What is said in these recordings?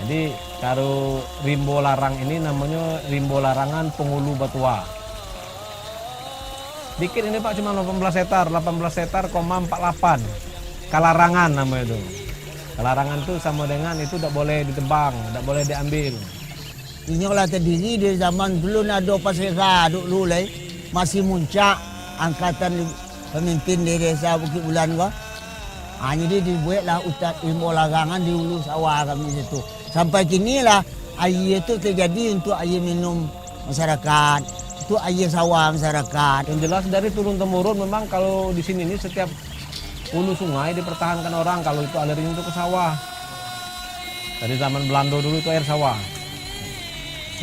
Jadi kalau rimbo larang ini namanya rimbo larangan Pengulu Batua. Dikit ini Pak, cuma 18 hektar, 48. Kalarangan namanya itu. Kalarangan itu sama dengan itu tidak boleh ditebang, tidak boleh diambil. Ini olah terdiri dari zaman dulu ada pasera dulu lah, masih muncak angkatan pemimpin di desa Bukit Bulan kok. Jadi dibuatlah utak ilmu larangan di hulu sawah kami situ. Sampai kini lah air itu terjadi untuk air minum masyarakat, itu air sawah masyarakat. Yang jelas dari turun temurun memang kalau di sini ini setiap hulu sungai dipertahankan orang kalau itu alirnya untuk ke sawah. Dari zaman Belanda dulu itu air sawah.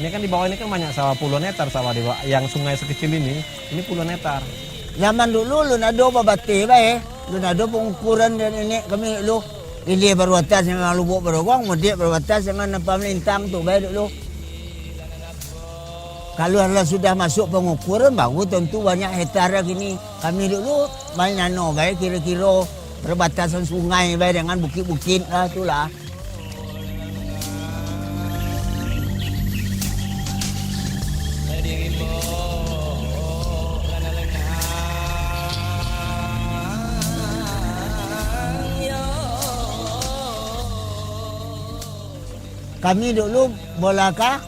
Ini kan di bawah ini kan banyak sawah, puluhan hektar sawah di bawah. Yang sungai sekecil ini puluhan hektar. Zaman dulu lu nado babate bae, lu nado pengukuran dan ini kami lu ini berwatas yang lubuk berogong, mudik berwatas dengan pemerintah tu bae dulu. Kalau anda sudah masuk pengukuran baru tentu banyak hektar gini. Kami dulu banyak nano bae kira-kira perbatasan sungai bae dengan bukit-bukit lah itulah. Kami dulu bolaka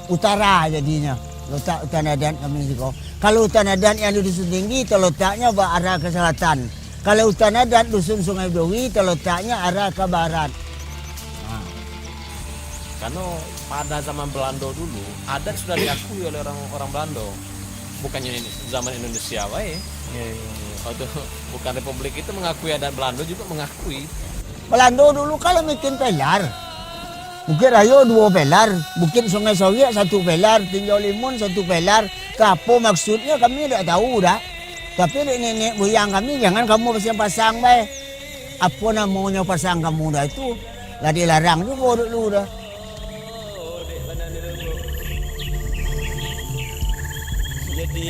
utara jadinya, letak hutan adat kami juga. Kalau hutan adat yang di Dusun Tinggi terletaknya arah ke selatan. Kalau hutan adat Dusun Sungai Dowi terletaknya arah ke barat. Karena pada zaman Belanda dulu adat sudah diakui oleh orang Belanda, bukannya zaman Indonesia wae. Waktu bukan Republik itu mengakui adat, Belanda juga mengakui. Belanda dulu kalau bikin pelar. Bukit Rayo 2 pelar, Bukit Sungai Sowiak 1 pelar, Tinjau Limun 1 pelar. Apa maksudnya kami tidak tahu dah. Tapi nenek buyang kami jangan kamu pasang baik. Apa namanya pasang kamu dah itu? Lah dilarang juga dulu dah. Jadi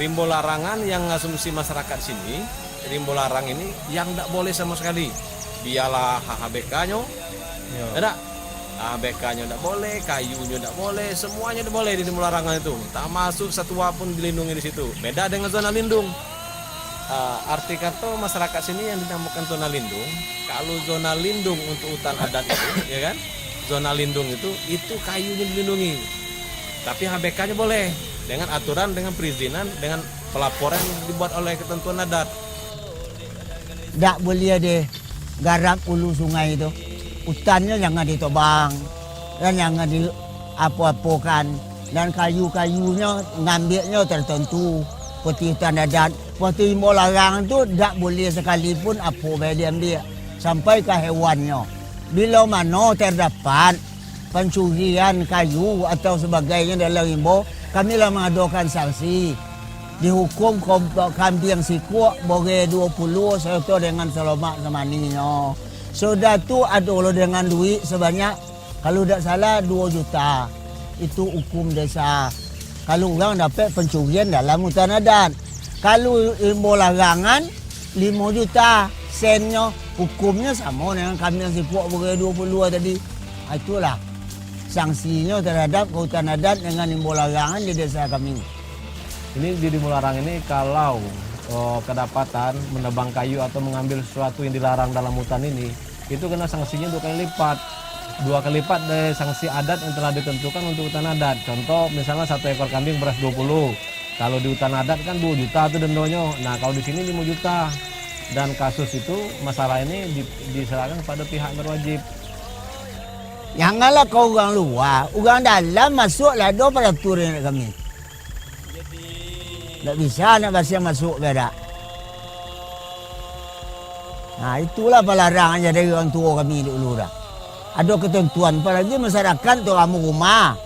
Rimbo larangan yang asumsi masyarakat sini, rimbo larang ini yang tidak boleh sama sekali. Biarlah HHBK-nya, tidak. HHBK-nya tidak boleh, kayunya tidak boleh, semuanya tidak boleh di rimbo larangan itu. Tak masuk satwa pun dilindungi di situ. Beda dengan zona lindung. Arti kata masyarakat sini yang dinamakan zona lindung. Kalau zona lindung untuk hutan adat itu, ya kan? Zona lindung itu kayunya dilindungi. Tapi HBK-nya boleh. Dengan aturan, dengan perizinan, dengan pelaporan yang dibuat oleh ketentuan adat. Tak boleh deh garap hulu sungai itu. Hutannya jangan ditobang dan jangan diapa-apakan. Dan kayu-kayunya ngambilnya tertentu. Seperti hutan adat, seperti rimbo larang itu tak boleh sekalipun apa boleh diambil. Sampai ke hewannya. Bila mana terdapat pencurian kayu atau sebagainya dalam rimbo, kami lah mengadukan sanksi. Dihukum kambing siku boleh 20 serta dengan selamat semaninya. Sudah tu ada dengan duit sebanyak, kalau tak salah 2 juta. Itu hukum desa. Kalau orang dapat pencurian dalam hutan adat. Kalau ilmu larangan 5 juta. Sennya hukumnya sama dengan kambing siku boleh 20 tadi. Itulah. sanksinya terhadap kehutan adat dengan rimbo larangan di desa kami. Ini di rimbo larang ini kalau kedapatan menebang kayu atau mengambil sesuatu yang dilarang dalam hutan ini, itu kena sanksinya 2 kali lipat. 2 kali lipat dari sanksi adat yang telah ditentukan untuk hutan adat. Contoh misalnya 1 ekor kambing beras 20. Kalau di hutan adat kan 2 juta itu dendanya. Nah kalau di sini 5 juta. Dan kasus itu, masalah ini diserahkan kepada pihak berwajib. Janganlah kau orang luar, orang dalam masuklah ada peraturan kami. Tak bisa nak bahasa masuk beda. Nah itulah pelarangannya dari orang tua kami dulu dah. Ada ketentuan, apalagi masyarakat tu kamu rumah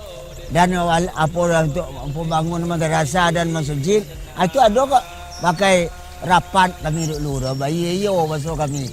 dan apa untuk membangun madrasah dan masjid, itu ada kok pakai rapat kami dulu dah. Bayi yo masuk kami.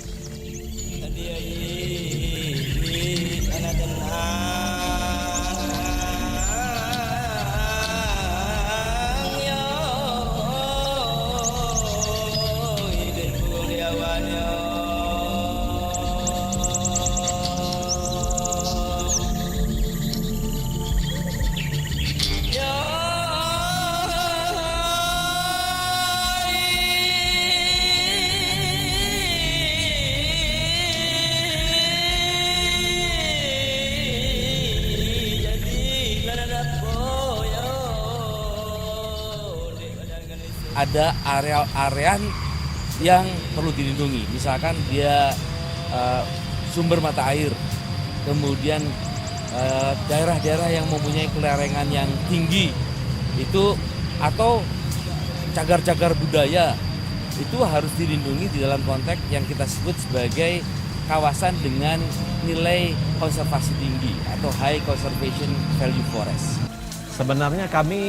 Ada area-area yang perlu dilindungi, misalkan dia sumber mata air, kemudian daerah-daerah yang mempunyai kelerengan yang tinggi itu, atau cagar-cagar budaya itu harus dilindungi di dalam konteks yang kita sebut sebagai kawasan dengan nilai konservasi tinggi atau high conservation value forest. Sebenarnya kami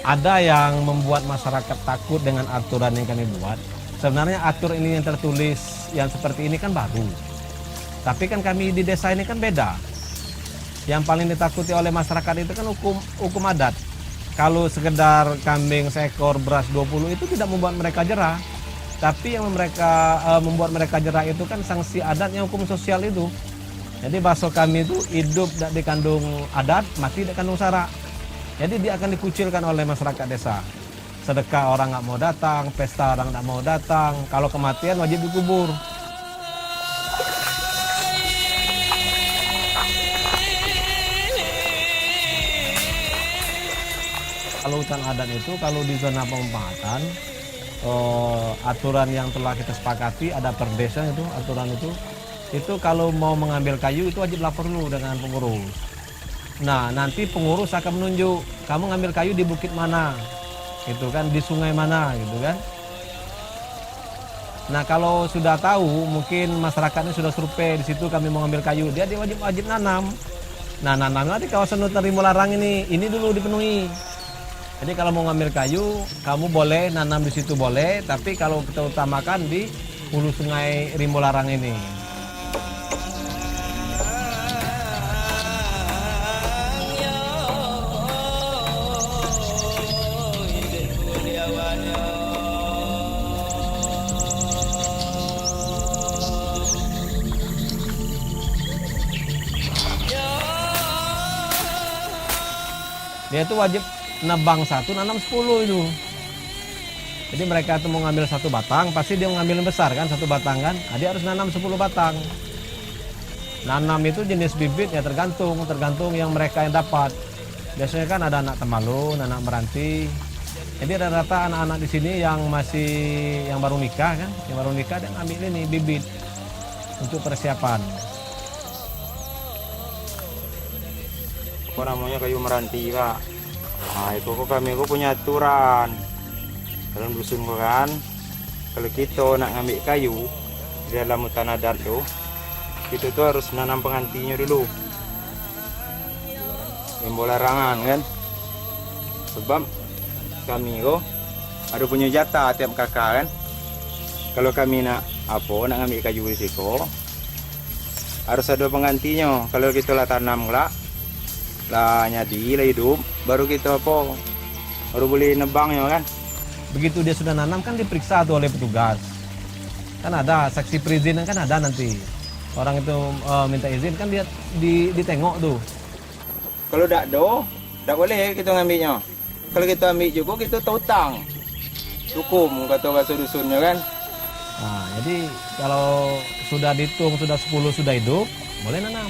ada yang membuat masyarakat takut dengan aturan yang kami buat. Sebenarnya aturan ini yang tertulis yang seperti ini kan baru. Tapi kan kami di desa ini kan beda. Yang paling ditakuti oleh masyarakat itu kan hukum adat. Kalau sekedar kambing seekor beras 20 itu tidak membuat mereka jerah. Tapi yang membuat mereka jerah itu kan sanksi adat yang hukum sosial itu. Jadi bahasa kami itu hidup tidak dikandung adat, mati tidak kandung sara. Jadi dia akan dikucilkan oleh masyarakat desa. Sedekah orang nggak mau datang, pesta orang nggak mau datang. Kalau kematian wajib dikubur. Kalau hutan adat itu, kalau di zona pemanfaatan, aturan yang telah kita sepakati ada per desa itu, aturan itu kalau mau mengambil kayu itu wajib lapor dulu dengan pengurus. Nah, nanti pengurus akan menunjuk kamu ngambil kayu di bukit mana, gitu kan, di sungai mana, gitu kan. Nah, kalau sudah tahu, mungkin masyarakatnya sudah survei di situ kami mau ngambil kayu, dia wajib nanam. Nah, nanamnya di kawasan hutan rimbo larang ini dulu dipenuhi. Jadi kalau mau ngambil kayu, kamu boleh nanam di situ boleh, tapi kalau kita utamakan di hulu sungai rimbo larang ini. Dia itu wajib nebang 1, nanam 10 itu. Jadi mereka itu mau ngambil 1 batang, pasti dia mengambil yang besar kan, 1 batang kan. Nah, dia harus nanam 10 batang. Nanam itu jenis bibit ya tergantung yang mereka yang dapat. Biasanya kan ada anak temalu, anak meranti. Jadi rata-rata anak-anak di sini yang baru nikah kan, yang baru nikah dia ngambil ini bibit untuk persiapan. Apa namanya kayu meranti Pak. Nah itu kami punya aturan dalam dusun kan, kalau kita nak ngambil kayu di dalam hutan adat tuh, kita tuh harus nanam pengantinya dulu, rimbo larangan kan. Sebab kami ada punya jatah tiap kakak kan. Kalau kami nak ngambil kayu di situ, harus ada penggantinya. Kalau kita lah tanam lah nyadi lah hidup, baru kita baru boleh nebangnya kan. Begitu dia sudah nanam kan diperiksa tuh oleh petugas. Kan ada saksi perizinan kan ada nanti. Orang itu minta izin kan dia ditengok tuh. Kalau tak boleh kita ngambilnya. Kalau kita ambil juga kita tautang. Hukum kata bahasa dusunnya kan. Nah, jadi kalau sudah dihitung, sudah 10 sudah hidup, boleh nanam.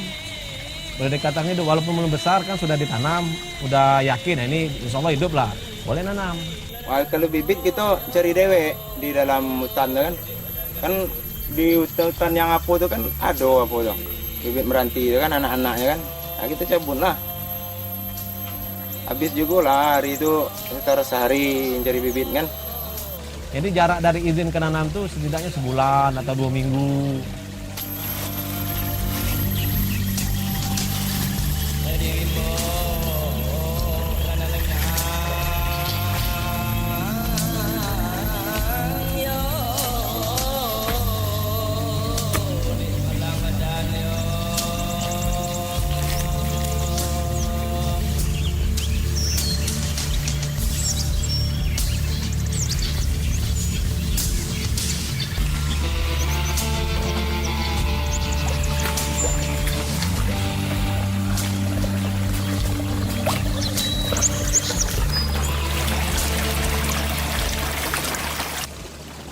Boleh dikatakan hidup, walaupun belum besar kan sudah ditanam, udah yakin, ini insya Allah hidup lah, boleh nanam. Wah, kalau bibit kita cari dewek di dalam hutan kan. Kan di hutan yang apa tuh kan ada apa tuh. Bibit meranti itu kan anak-anaknya kan. Nah, kita cabut lah. Habis juga lah hari itu sekitar sehari mencari bibit kan. Jadi jarak dari izin ke nanam tuh setidaknya sebulan atau 2 minggu.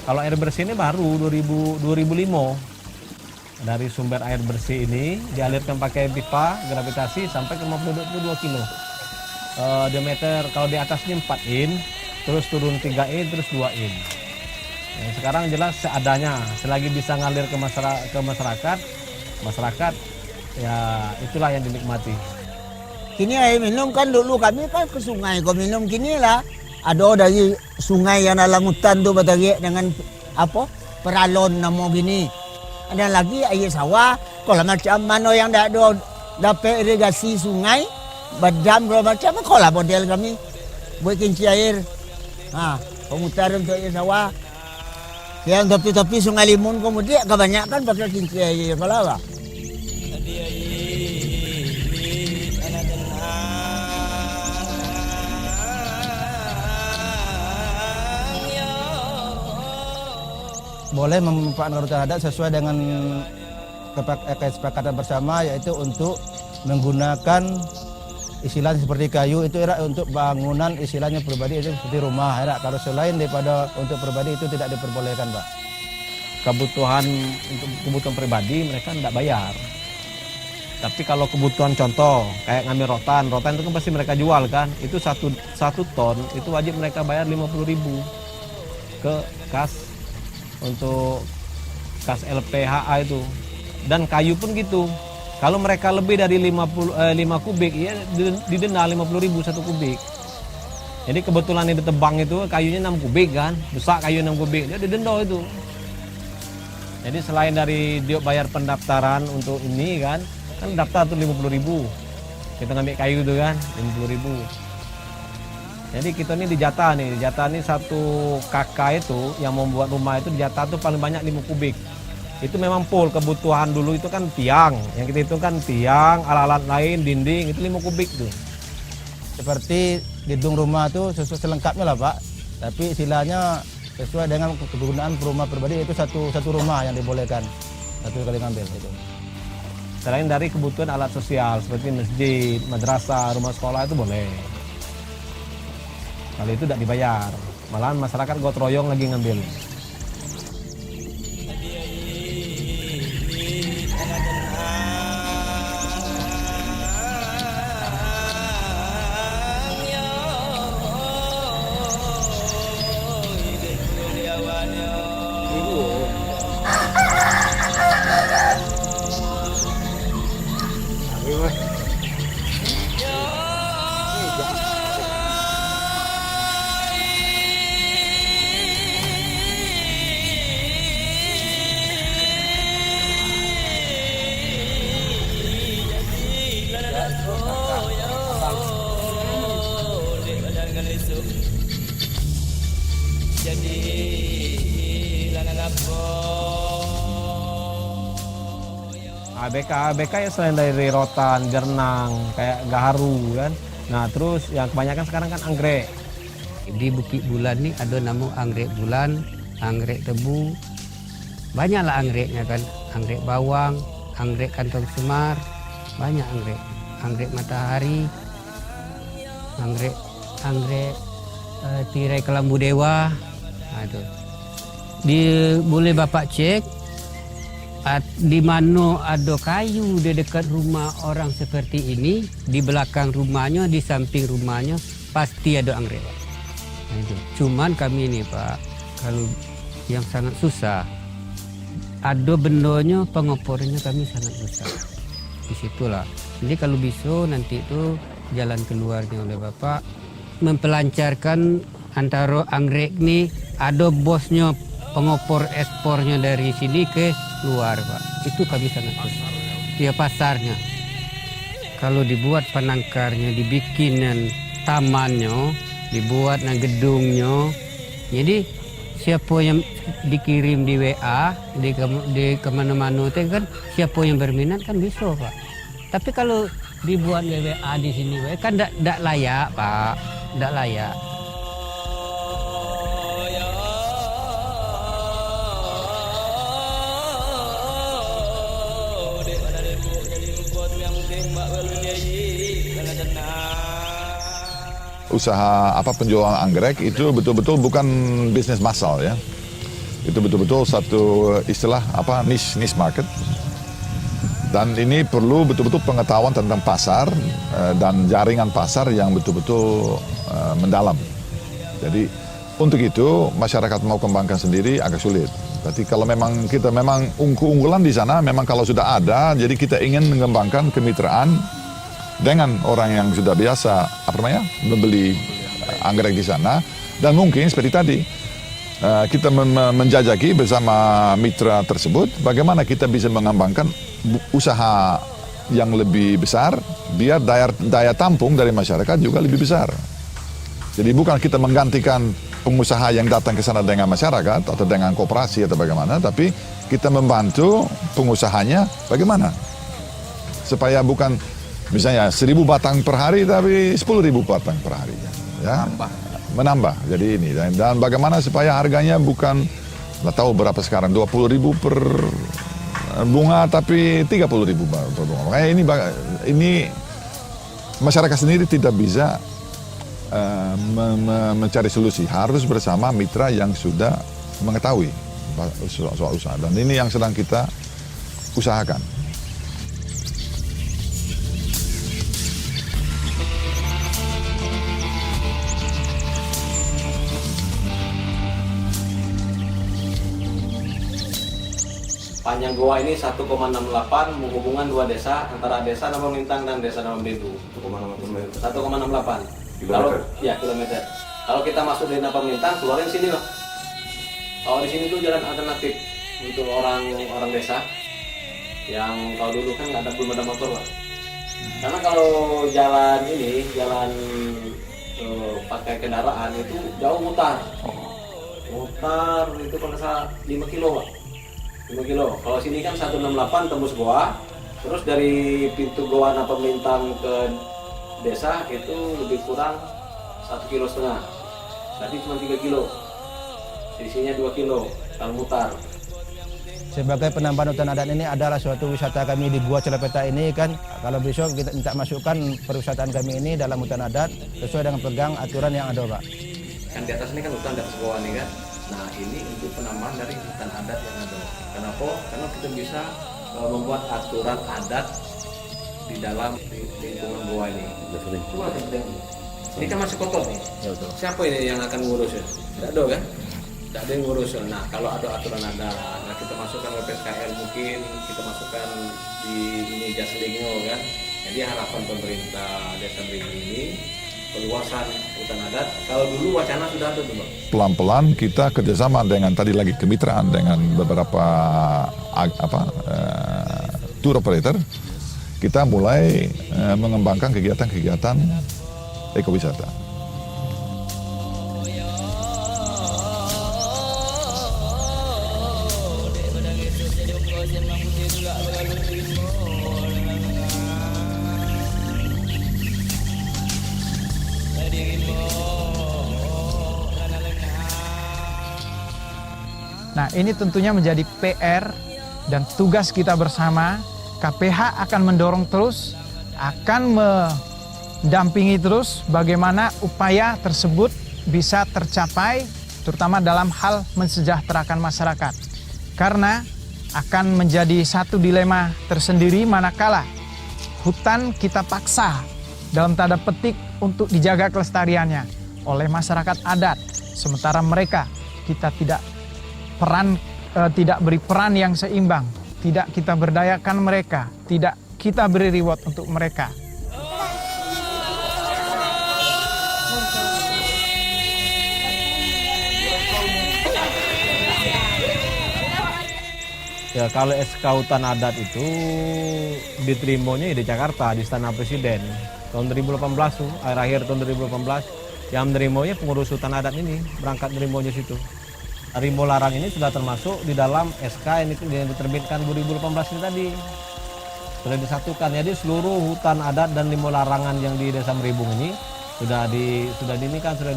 Kalau air bersih ini baru 2005. Dari sumber air bersih ini dialirkan pakai pipa gravitasi sampai ke 52 kilo. Diameter kalau di atasnya 4 in, terus turun 3 in, terus 2 in. Nah, sekarang jelas seadanya, selagi bisa ngalir ke masyarakat ya itulah yang dinikmati. Kini air minum kan dulu kami kan ke sungai kau minum, kini lah ada dari sungai yang dalam hutan tu batagi dengan apa peralon namo gini. Ada lagi air sawah. Kalau macam mana yang tak ada dapat irigasi sungai, badam kalau macam kalau model kami buat kinci air. Pemutar untuk air sawah. Yang tepi-tepi sungai Limun kemudian kebanyakan pakai kinci air kalau apa. Boleh memanfaatkan hutan adat sesuai dengan kesepakatan bersama, yaitu untuk menggunakan istilahnya seperti kayu itu untuk bangunan istilahnya pribadi itu seperti rumah. Kalau selain daripada untuk pribadi itu tidak diperbolehkan, Pak. Kebutuhan untuk kebutuhan pribadi mereka tidak bayar. Tapi kalau kebutuhan contoh kayak ngambil rotan itu kan pasti mereka jual kan. Itu satu ton itu wajib mereka bayar 50.000 ke kas untuk kas LPHA itu. Dan kayu pun gitu. Kalau mereka lebih dari 5 kubik ya didenda 50.000 satu kubik. Jadi kebetulan yang ditebang itu kayunya 6 kubik kan, besar kayu 6 kubik, dia didenda itu. Jadi selain dari dia bayar pendaftaran untuk ini kan daftar tuh 50.000. Kita ngambil kayu itu kan 50.000. Jadi kita ini dijatah nih satu kakak itu yang membuat rumah itu dijatah tuh paling banyak 5 kubik. Itu memang full kebutuhan dulu itu kan tiang, yang kita hitung kan tiang, alat-alat lain, dinding itu 5 kubik tuh. Seperti gedung rumah itu sesuai selengkapnya lah, Pak. Tapi istilahnya sesuai dengan kegunaan rumah pribadi itu satu rumah yang dibolehkan satu kali ngambil itu. Selain dari kebutuhan alat sosial seperti masjid, madrasah, rumah sekolah itu boleh. Kalau itu tidak dibayar, malahan masyarakat gotong royong lagi ngambil. ABK ya selain dari rotan, jernang, kayak gaharu kan. Nah terus yang kebanyakan sekarang kan anggrek. Di Bukit Bulan nih ada nama anggrek bulan, anggrek tebu. Banyaklah anggreknya kan. Anggrek bawang, anggrek kantong semar, banyak anggrek. anggrek matahari, anggrek tirai kelambu dewa. Nah, itu. Boleh Bapak cek di mana ada kayu di dekat rumah orang seperti ini, di belakang rumahnya, di samping rumahnya pasti ada anggrek, Pak. Nah, itu. Cuman kami ini Pak, kalau yang sangat susah, ada bendanya, pengopornya kami sangat susah. Disitulah. Jadi kalau bisa nanti itu jalan keluarnya oleh Bapak mempelancarkan antara anggrek ini, ada bosnya pengopor ekspornya dari sini ke luar Pak. Itu kami sangat susah. Ya pasarnya. Kalau dibuat penangkarnya, dibikinan tamannya, dibuat gedungnya. Jadi siapa yang dikirim di WA, di kemana-mana itu kan siapa yang berminat kan bisa Pak. Tapi kalau dibuat di WA di sini kan tidak layak Pak, tidak layak. Usaha penjualan anggrek itu betul-betul bukan bisnis massal ya. Itu betul-betul satu istilah niche market. Dan ini perlu betul-betul pengetahuan tentang pasar dan jaringan pasar yang betul-betul mendalam. Jadi untuk itu masyarakat mau kembangkan sendiri agak sulit. Berarti kalau memang kita keunggulan di sana, memang kalau sudah ada, jadi kita ingin mengembangkan kemitraan dengan orang yang sudah biasa membeli anggrek di sana, dan mungkin seperti tadi kita menjajaki bersama mitra tersebut bagaimana kita bisa mengembangkan usaha yang lebih besar biar daya tampung dari masyarakat juga lebih besar. Jadi bukan kita menggantikan pengusaha yang datang ke sana dengan masyarakat atau dengan koperasi atau bagaimana, tapi kita membantu pengusahanya bagaimana supaya bukan misalnya 1.000 batang per hari tapi 10.000 batang per hari ya, menambah. Jadi ini dan bagaimana supaya harganya bukan nggak tahu berapa sekarang, 20.000 per bunga tapi 30.000 per bunga. Makanya ini masyarakat sendiri tidak bisa mencari solusi, harus bersama mitra yang sudah mengetahui soal usaha, dan ini yang sedang kita usahakan. Panjang goa ini 1,68 menghubungkan dua desa, antara desa Nama Mintang dan desa Nama Bedu. 1,68 kilometer. Kalau kita masuk di Nama Mintang, keluarin sini loh. Kalau di sini tuh jalan alternatif untuk orang desa yang kalau dulu kan belum ada motor Pak. Karena kalau jalan pakai kendaraan itu jauh mutar itu kalau salah 5 kilo Pak. 5 kilo. Kalau sini kan 168 tembus goa, terus dari pintu goa Napa Mintang ke desa itu lebih kurang 1,5 kilo. Tadi cuma 3 kilo. Sisinya 2 kilo, kalau mutar. Sebagai penambahan hutan adat ini adalah suatu wisata kami di Gua Celepeta ini kan. Kalau besok kita minta masukkan perwisataan kami ini dalam hutan adat sesuai dengan pegang aturan yang ada Pak. Kan di atas ini kan hutan adat goa nih kan. Nah ini untuk penambahan dari hutan adat yang ada. Kenapa? Karena kita bisa membuat aturan adat di dalam lingkungan goa ini. Cuma ini kan masih kotor nih. Ya, betul. Siapa ini yang akan ngurus ya? Tidak ada kan? Tidak ada yang ngurus. Nah kalau ada aturan adat, nah kita masukkan ke PSKL, mungkin kita masukkan di ini Jaslingnya kan. Jadi harapan pemerintah Desa Bedu ini perluasan hutan adat. Kalau dulu wacana sudah ada dulu. Pelan-pelan kita kerjasama dengan tadi lagi kemitraan dengan beberapa tour operator, kita mulai mengembangkan kegiatan-kegiatan ekowisata. Nah, ini tentunya menjadi PR dan tugas kita bersama. KPH akan mendorong terus akan mendampingi terus bagaimana upaya tersebut bisa tercapai, terutama dalam hal mensejahterakan masyarakat. Karena akan menjadi satu dilema tersendiri manakala hutan kita paksa dalam tanda petik untuk dijaga kelestariannya oleh masyarakat adat, sementara mereka kita tidak beri peran yang seimbang, tidak kita berdayakan mereka, tidak kita beri reward untuk mereka. Ya, kalau SK hutan adat itu diterimanya di Jakarta, di Istana Presiden tahun 2018 tuh, akhir tahun 2018 yang menerimanya pengurus hutan adat ini berangkat menerimanya situ. Rimbo Larang ini sudah termasuk di dalam SK yang diterbitkan 2018 ini tadi. Sudah disatukan, jadi seluruh hutan adat dan rimbo larangan yang di Desa Meribung ini sudah di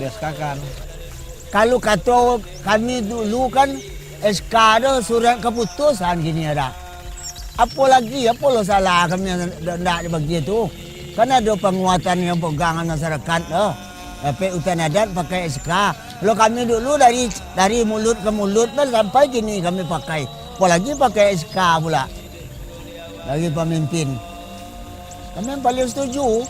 SK-kan. Kalau kata kami dulu kan SK ada surat keputusan gini ada. Apa lo salah kami tidak begitu. Kan ada penguatan yang pegangan masyarakat loh. Tapi hutan adat pakai SK. Kalau kami dulu dari mulut ke mulut sampai gini kami pakai. Apalagi pakai SK pula. Lagi pemimpin. Kami yang paling setuju.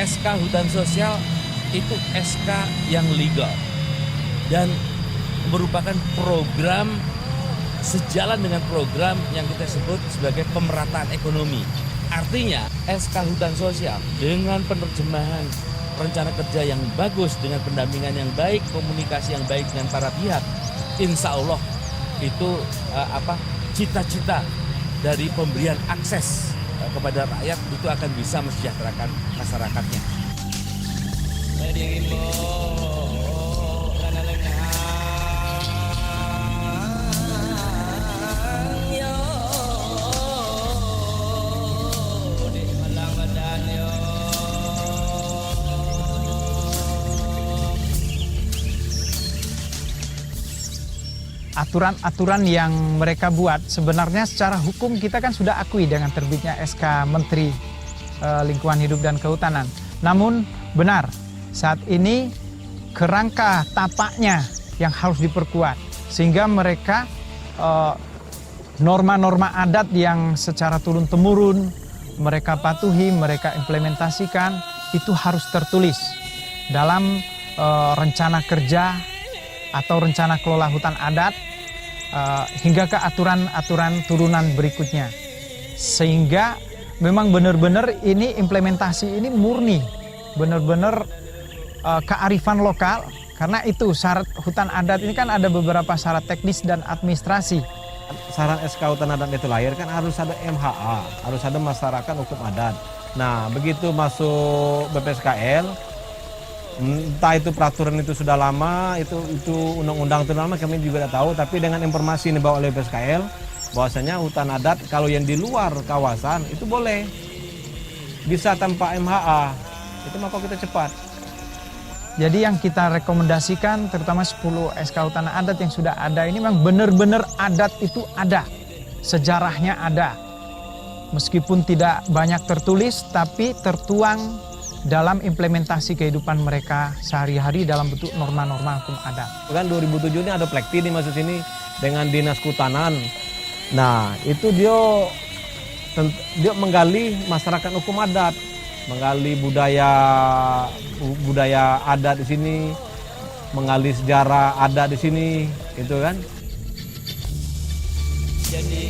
SK hutan sosial itu SK yang legal dan merupakan program sejalan dengan program yang kita sebut sebagai pemerataan ekonomi. Artinya SK hutan sosial dengan penerjemahan rencana kerja yang bagus, dengan pendampingan yang baik, komunikasi yang baik dengan para pihak, insya Allah itu cita-cita dari pemberian akses kepada rakyat itu akan bisa mensejahterakan masyarakatnya. Aturan-aturan yang mereka buat sebenarnya secara hukum kita kan sudah akui dengan terbitnya SK Menteri Lingkungan Hidup dan Kehutanan. Namun benar, saat ini kerangka tapaknya yang harus diperkuat sehingga mereka norma-norma adat yang secara turun-temurun mereka patuhi, mereka implementasikan itu harus tertulis dalam rencana kerja atau rencana kelola hutan adat hingga ke aturan-aturan turunan berikutnya. Sehingga memang benar-benar ini implementasi ini murni, benar-benar kearifan lokal. Karena itu syarat hutan adat ini kan ada beberapa syarat teknis dan administrasi. Syarat SK hutan adat itu lahir kan harus ada MHA, harus ada masyarakat hukum adat. Nah, begitu masuk BPSKL, entah itu peraturan itu sudah lama, itu undang-undang itu lama kami juga tidak tahu, tapi dengan informasi yang dibawa oleh BPSKL bahwasanya hutan adat kalau yang di luar kawasan itu boleh bisa tanpa MHA, itu maka kita cepat. Jadi yang kita rekomendasikan terutama 10 SK hutan adat yang sudah ada ini memang benar-benar adat itu ada, sejarahnya ada. Meskipun tidak banyak tertulis tapi tertuang dalam implementasi kehidupan mereka sehari-hari dalam bentuk norma-norma hukum adat. Kan 2007 ini ada Plekti nih masuk sini dengan Dinas Kehutanan. Nah, itu dia menggali masyarakat hukum adat, menggali budaya adat di sini, menggali sejarah adat di sini, gitu kan. Jadi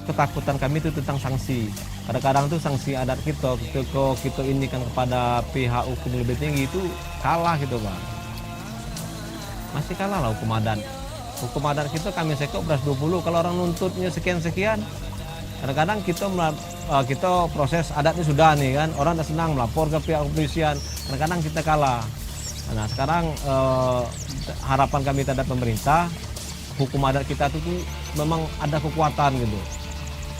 ketakutan kami itu tentang sanksi. Kadang-kadang tuh sanksi adat kita ini kan kepada pihak hukum lebih tinggi itu kalah gitu Pak. Masih kalah lah hukum adat. Hukum adat kita kami sekop beras 20, kalau orang nuntutnya sekian-sekian. Kadang-kadang kita proses adatnya sudah nih kan, orang udah senang melapor ke pihak kepolisian. Kadang-kadang kita kalah. Nah sekarang harapan kami terhadap pemerintah, hukum adat kita itu tuh memang ada kekuatan gitu.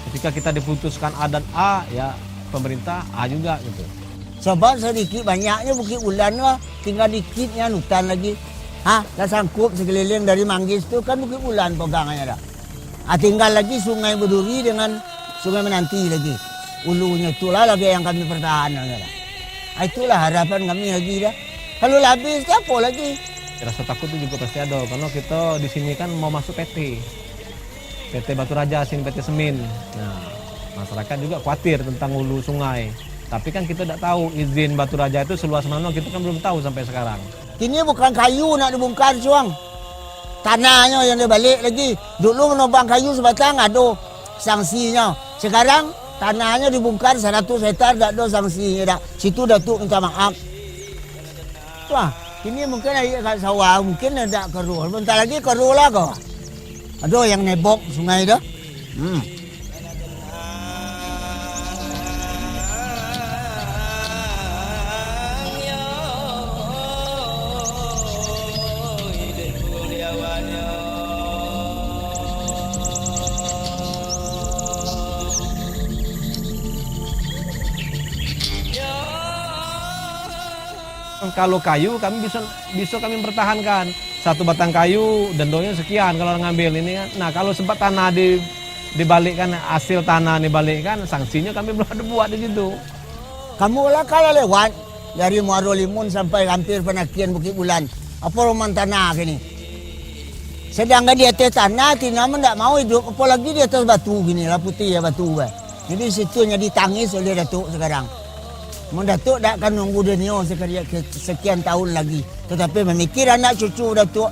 Ketika kita diputuskan adat A, ya pemerintah A juga gitu. Sebab sedikit banyaknya Bukit Ulan lah, tinggal dikitnya hutan lagi. Dah sangkup sekeliling dari Manggis itu kan Bukit Ulan pegangannya dah. Tinggal lagi Sungai Berduri dengan Sungai Menanti lagi. Ulunya itulah lagi yang kami pertahankan dah. Itulah harapan kami lagi dah. Kalau habis apa lagi? Rasa takut itu juga pasti ada, karena kita di sini kan mau masuk PT Batu Raja, sini PT Semin. Nah, masyarakat juga khawatir tentang hulu sungai. Tapi kan kita tidak tahu izin Batu Raja itu seluas mana, kita kan belum tahu sampai sekarang. Ini bukan kayu nak dibongkar cuang. Tanahnya yang dibalik lagi. Dulu menobang kayu sebatang ada sanksinya. Sekarang tanahnya dibongkar 100 hektar tak ada sanksinya dah. Situ Datuk minta maaf. Wah, ini mungkin air kat sawah, mungkin ada keruh. Bentar lagi keruh lah kau. Ada yang nebok sungai dah. Kalau kayu kami bisa kami pertahankan. Satu batang kayu dendonya sekian kalau orang ngambil ini kan. Nah kalau sempat tanah dibalikkan, hasil tanah dibalikkan, sanksinya kami belum ada buat di situ. Kamu lah kalau lewat dari Muaro Limun sampai hampir penakian Bukit Bulan. Apa rumah tanah gini? Sedangkan di atas tanah, Tinama tidak mau hidup. Apalagi di atas batu gini lah, putih ya batu. Jadi situnya ditangis oleh Datuk sekarang. Datuk tak akan nunggu dunia sekian tahun lagi. Tetapi memikir anak cucu Datuk.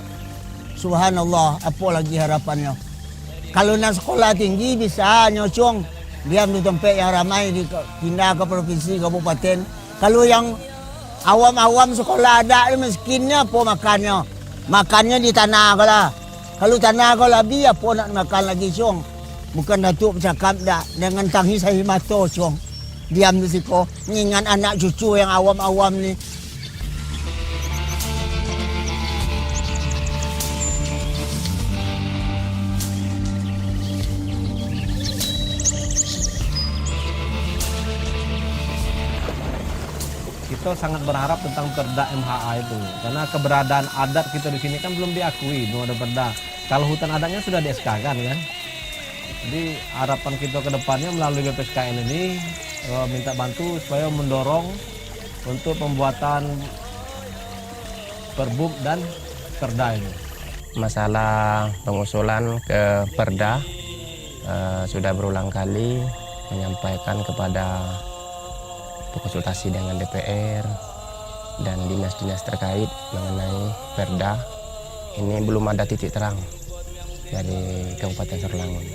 Subhanallah, apa lagi harapannya. Kalau nak sekolah tinggi bisa nyocong. Diam di tempat yang ramai, pindah ke provinsi, kabupaten. Kalau yang awam-awam sekolah ada, miskinnya apa makannya. Makannya di tanah kau lah. Kalau tanah kau lebih, apa nak makan lagi cong. Bukan Datuk bercakap dah dengan tangis air mata cong. Diam di situ, mengingat anak cucu yang awam-awam ni. Kita sangat berharap tentang perda MHA itu, karena keberadaan adat kita di sini kan belum diakui, belum ada perda. Kalau hutan adatnya sudah di SK kan. Jadi harapan kita ke depannya melalui BPSKN ini minta bantu supaya mendorong untuk pembuatan perbub dan perda ini. Masalah pengusulan ke perda sudah berulang kali menyampaikan kepada konsultasi dengan DPR dan dinas-dinas terkait mengenai perda. Ini belum ada titik terang dari Kabupaten Sarolangun.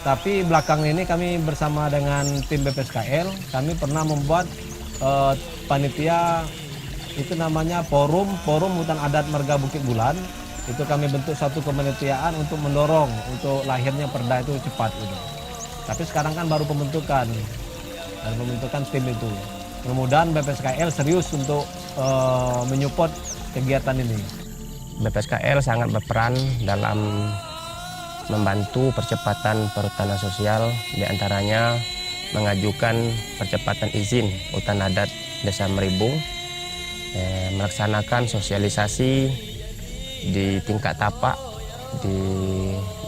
Tapi belakang ini kami bersama dengan tim BPSKL, kami pernah membuat panitia itu namanya Forum Hutan Adat Marga Bukit Bulan. Itu kami bentuk satu kepanitiaan untuk mendorong untuk lahirnya perda itu cepat gitu. Tapi sekarang kan baru pembentukan tim itu. Mudah-mudahan BPSKL serius untuk menyupport kegiatan ini. BPSKL sangat berperan dalam membantu percepatan perhutanan sosial, diantaranya mengajukan percepatan izin hutan adat Desa Meribung, melaksanakan sosialisasi di tingkat tapak, di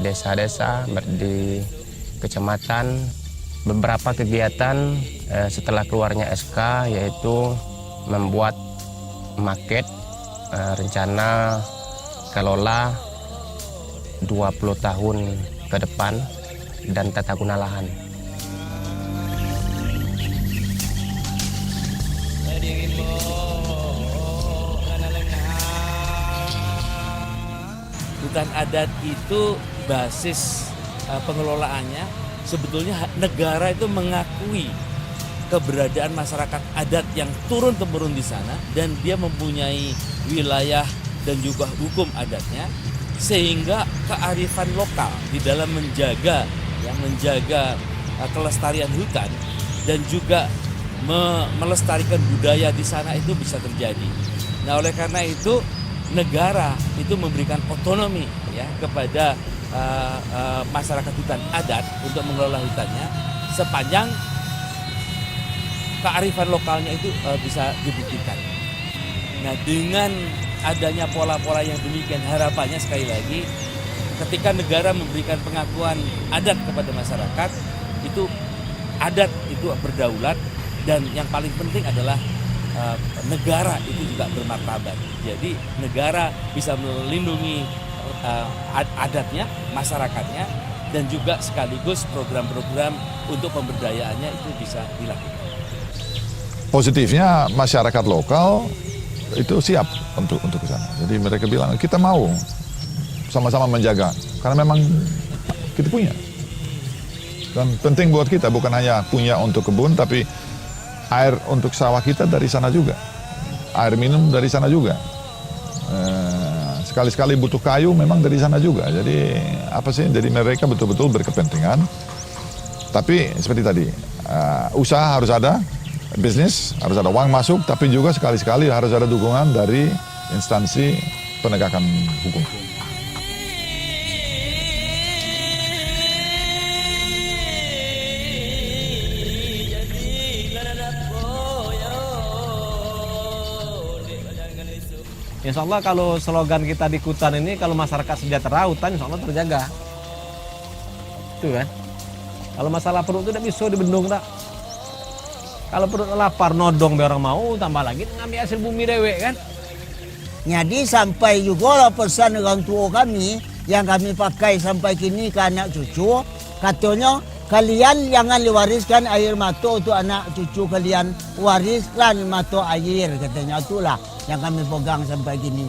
desa-desa, di kecamatan, beberapa kegiatan setelah keluarnya SK yaitu membuat maket rencana kelola 20 tahun ke depan dan tata guna lahan. Hutan adat itu basis pengelolaannya sebetulnya negara itu mengakui keberadaan masyarakat adat yang turun-temurun di sana dan dia mempunyai wilayah dan juga hukum adatnya, sehingga kearifan lokal di dalam menjaga kelestarian hutan dan juga melestarikan budaya di sana itu bisa terjadi. Nah, oleh karena itu negara itu memberikan otonomi ya kepada masyarakat hutan adat untuk mengelola hutannya sepanjang kearifan lokalnya itu bisa dibuktikan. Nah, dengan adanya pola-pola yang demikian, harapannya sekali lagi ketika negara memberikan pengakuan adat kepada masyarakat, itu adat itu berdaulat, dan yang paling penting adalah negara itu juga bermartabat. Jadi negara bisa melindungi adatnya, masyarakatnya, dan juga sekaligus program-program untuk pemberdayaannya itu bisa dilakukan. Positifnya masyarakat lokal itu siap untuk ke sana. Jadi mereka bilang kita mau sama-sama menjaga karena memang kita punya. Dan penting buat kita bukan hanya punya untuk kebun, tapi air untuk sawah kita dari sana juga. Air minum dari sana juga. Sekali-sekali butuh kayu memang dari sana juga. Jadi apa sih? Jadi mereka betul-betul berkepentingan. Tapi seperti tadi, usaha harus ada, bisnis harus ada uang masuk, tapi juga sekali-sekali harus ada dukungan dari instansi penegakan hukum. Insya Allah kalau slogan kita di Kutan ini, kalau masyarakat sejahtera, hutan insya Allah terjaga. Itu kan. Kalau masalah perut itu tidak bisa dibendung tak. Kalau perut lapar nodong biar orang mau, tambah lagi ngambil hasil bumi dewek kan. Jadi sampai juga lah pesan orang tua kami yang kami pakai sampai kini ke anak cucu, katanya kalian jangan diwariskan air mata untuk anak cucu kalian, wariskan mata air, katanya. Itulah yang kami pegang sampai kini.